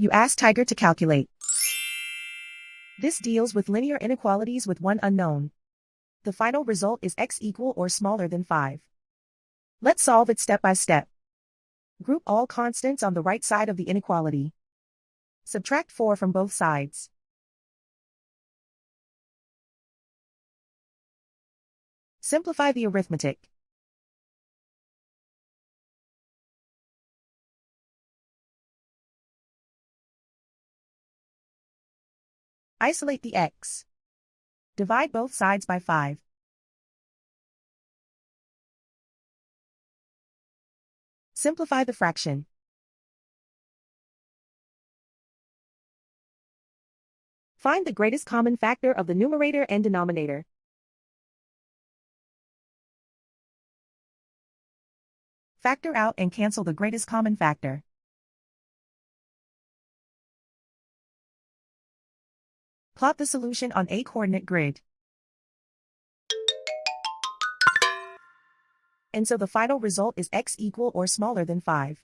You ask Tiger to calculate. This deals with linear inequalities with one unknown. The final result is x equal or smaller than 5. Let's solve it step by step. Group all constants on the right side of the inequality. Subtract 4 from both sides. Simplify the arithmetic. Isolate the x. Divide both sides by 5. Simplify the fraction. Find the greatest common factor of the numerator and denominator. Factor out and cancel the greatest common factor. Plot the solution on a coordinate grid. And so the final result is x equal or smaller than 5.